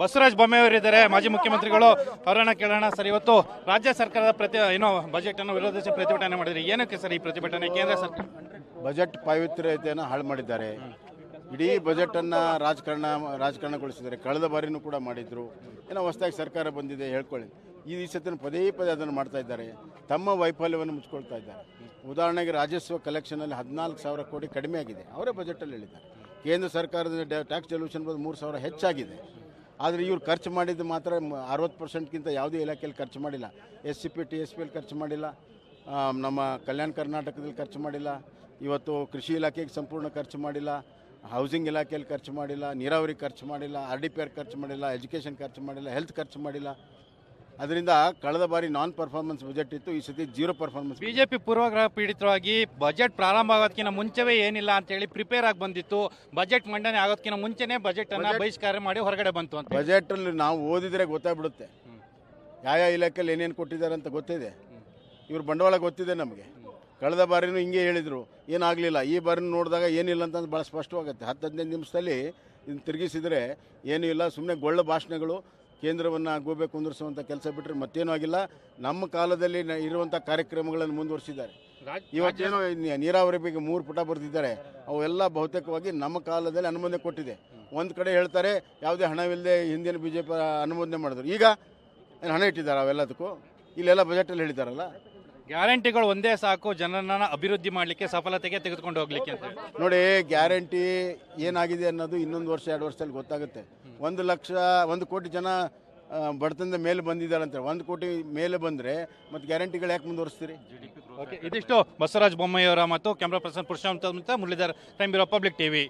ಬಸವರಾಜ ಬೊಮ್ಮಾಯಿಯವರಿದ್ದಾರೆ, ಮಾಜಿ ಮುಖ್ಯಮಂತ್ರಿಗಳು. ಅವರನ್ನ ಕೇಳೋಣ. ಸರ್, ಇವತ್ತು ರಾಜ್ಯ ಸರ್ಕಾರದ ಬಜೆಟ್ ಅನ್ನು ವಿರೋಧಿಸಿ ಪ್ರತಿಭಟನೆ ಮಾಡಿದ್ರಿ. ಏನಕ್ಕೆ ಸರ್ ಈ ಪ್ರತಿಭಟನೆ? ಕೇಂದ್ರ ಸರ್ಕಾರ ಬಜೆಟ್ ಪಾವಿತ್ರ್ಯತೆಯನ್ನು ಹಾಳು ಮಾಡಿದ್ದಾರೆ. ಇಡೀ ಬಜೆಟನ್ನು ರಾಜಕಾರಣಗೊಳಿಸಿದ್ದಾರೆ. ಕಳೆದ ಬಾರಿನೂ ಕೂಡ ಮಾಡಿದ್ರು. ಏನೋ ಹೊಸದಾಗಿ ಸರ್ಕಾರ ಬಂದಿದೆ ಹೇಳ್ಕೊಳ್ಳಿ. ಈ ಸತಿನ ಪದೇ ಅದನ್ನು ಮಾಡ್ತಾ ಇದ್ದಾರೆ. ತಮ್ಮ ವೈಫಲ್ಯವನ್ನು ಮುಚ್ಕೊಳ್ತಾ ಇದ್ದಾರೆ. ಉದಾಹರಣೆಗೆ ರಾಜಸ್ವ ಕಲೆಕ್ಷನಲ್ಲಿ 14,000 ಕೋಟಿ ಕಡಿಮೆ ಆಗಿದೆ, ಅವರೇ ಬಜೆಟಲ್ಲಿ ಹೇಳಿದ್ದಾರೆ. ಕೇಂದ್ರ ಸರ್ಕಾರದ ಟ್ಯಾಕ್ಸ್ ಡೆಲ್ಯೂಷನ್ ಬಂದು 3,000 ಹೆಚ್ಚಾಗಿದೆ. ಆದರೆ ಇವ್ರು ಖರ್ಚು ಮಾಡಿದ್ದು ಮಾತ್ರ 60%ಗಿಂತ ಯಾವುದೇ ಇಲಾಖೆಯಲ್ಲಿ ಖರ್ಚು ಮಾಡಿಲ್ಲ. SCP TSPಯಲ್ಲಿ ಖರ್ಚು ಮಾಡಿಲ್ಲ, ನಮ್ಮ ಕಲ್ಯಾಣ ಕರ್ನಾಟಕದಲ್ಲಿ ಖರ್ಚು ಮಾಡಿಲ್ಲ, ಇವತ್ತು ಕೃಷಿ ಇಲಾಖೆಗೆ ಸಂಪೂರ್ಣ ಖರ್ಚು ಮಾಡಿಲ್ಲ, ಹೌಸಿಂಗ್ ಇಲಾಖೆಯಲ್ಲಿ ಖರ್ಚು ಮಾಡಿಲ್ಲ, ನೀರಾವರಿ ಖರ್ಚು ಮಾಡಿಲ್ಲ, RDPR ಖರ್ಚು ಮಾಡಿಲ್ಲ, ಎಜುಕೇಷನ್ ಖರ್ಚು ಮಾಡಿಲ್ಲ, ಹೆಲ್ತ್ ಖರ್ಚು ಮಾಡಿಲ್ಲ. ಅದರಿಂದ ಕಳೆದ ಬಾರಿ ನಾನ್ ಪರ್ಫಾರ್ಮೆನ್ಸ್ ಬಜೆಟ್ ಇತ್ತು, ಈ ಸತಿ 0 ಪರ್ಫಾರ್ಮೆನ್ಸ್. ಬಿಜೆಪಿ ಪೂರ್ವಗ್ರಹ ಪೀಡಿತವಾಗಿ ಬಜೆಟ್ ಪ್ರಾರಂಭ ಆಗೋದಕ್ಕಿಂತ ಮುಂಚೆವೇ ಏನಿಲ್ಲ ಅಂತ ಹೇಳಿ ಪ್ರಿಪೇರ್ ಆಗಿ ಬಂದಿತ್ತು. ಬಜೆಟ್ ಮಂಡನೆ ಆಗೋದಕ್ಕಿಂತ ಮುಂಚೆನೇ ಬಜೆಟ್ ಅನ್ನ ಬಹಿಷ್ಕಾರ ಮಾಡಿ ಹೊರಗಡೆ ಬಂತು ಅಂತ. ಬಜೆಟ್ ಅಲ್ಲಿ ನಾವು ಓದಿದ್ರೆ ಗೊತ್ತಾಗ್ಬಿಡುತ್ತೆ ಯಾವ ಇಲಾಖೆಯಲ್ಲಿ ಏನೇನು ಕೊಟ್ಟಿದ್ದಾರೆ ಅಂತ ಗೊತ್ತಿದೆ. ಇವ್ರ ಬಂಡವಾಳ ಗೊತ್ತಿದೆ ನಮಗೆ. ಕಳೆದ ಬಾರಿನೂ ಹಿಂಗೆ ಹೇಳಿದರು, ಏನಾಗಲಿಲ್ಲ. ಈ ಬಾರಿ ನೋಡಿದಾಗ ಏನಿಲ್ಲ ಅಂತ ಭಾಳ ಸ್ಪಷ್ಟವಾಗುತ್ತೆ. 10-15 ನಿಮಿಷದಲ್ಲಿ ಇದನ್ನು ತಿರುಗಿಸಿದರೆ ಏನೂ ಇಲ್ಲ. ಸುಮ್ಮನೆ ಗೊಳ್ಳ ಭಾಷಣಗಳು, ಕೇಂದ್ರವನ್ನು ಗೂಬೆ ಕುಂದಿರಿಸುವಂಥ ಕೆಲಸ ಬಿಟ್ಟರೆ ಮತ್ತೇನೂ ಆಗಿಲ್ಲ. ನಮ್ಮ ಕಾಲದಲ್ಲಿ ಇರುವಂಥ ಕಾರ್ಯಕ್ರಮಗಳನ್ನು ಮುಂದುವರಿಸಿದ್ದಾರೆ. ಇವತ್ತೇನೋ ನೀರಾವರಿ ಬಗ್ಗೆ 3 ಪುಟ ಬರೆದಿದ್ದಾರೆ. ಅವೆಲ್ಲ ಬಹುತೇಕವಾಗಿ ನಮ್ಮ ಕಾಲದಲ್ಲಿ ಅನುಮೋದನೆ ಕೊಟ್ಟಿದೆ. ಒಂದು ಕಡೆ ಹೇಳ್ತಾರೆ ಯಾವುದೇ ಹಣವಿಲ್ಲದೆ ಹಿಂದಿನ BJP ಅನುಮೋದನೆ ಮಾಡಿದ್ರು. ಈಗ ಹಣ ಇಟ್ಟಿದ್ದಾರೆ ಅವೆಲ್ಲದಕ್ಕೂ. ಇಲ್ಲೆಲ್ಲ ಬಜೆಟಲ್ಲಿ ಹೇಳಿದ್ದಾರಲ್ಲ. ಗ್ಯಾರಂಟಿಗಳು ಒಂದೇ ಸಾಕು ಜನರನ್ನ ಅಭಿವೃದ್ಧಿ ಮಾಡಲಿಕ್ಕೆ, ಸಫಲತೆಗೆ ತೆಗೆದುಕೊಂಡು ಹೋಗ್ಲಿಕ್ಕೆ ಅಂತ. ನೋಡಿ, ಗ್ಯಾರಂಟಿ ಏನಾಗಿದೆ ಅನ್ನೋದು 1 ವರ್ಷ 2 ವರ್ಷದಲ್ಲಿ ಗೊತ್ತಾಗುತ್ತೆ. 1 ಕೋಟಿ ಜನ ಬಡತನದ ಮೇಲೆ ಬಂದಿದ್ದಾರಂತೆ. 1 ಕೋಟಿ ಮೇಲೆ ಬಂದರೆ ಮತ್ತು ಗ್ಯಾರಂಟಿಗಳು ಯಾಕೆ ಮುಂದುವರಿಸ್ತೀರಿ? ಇದಿಷ್ಟು ಬಸವರಾಜ ಬೊಮ್ಮಾಯಿಯವರ ಮತ್ತು camera person Purushottam Muralidhar, time bureau, public TV.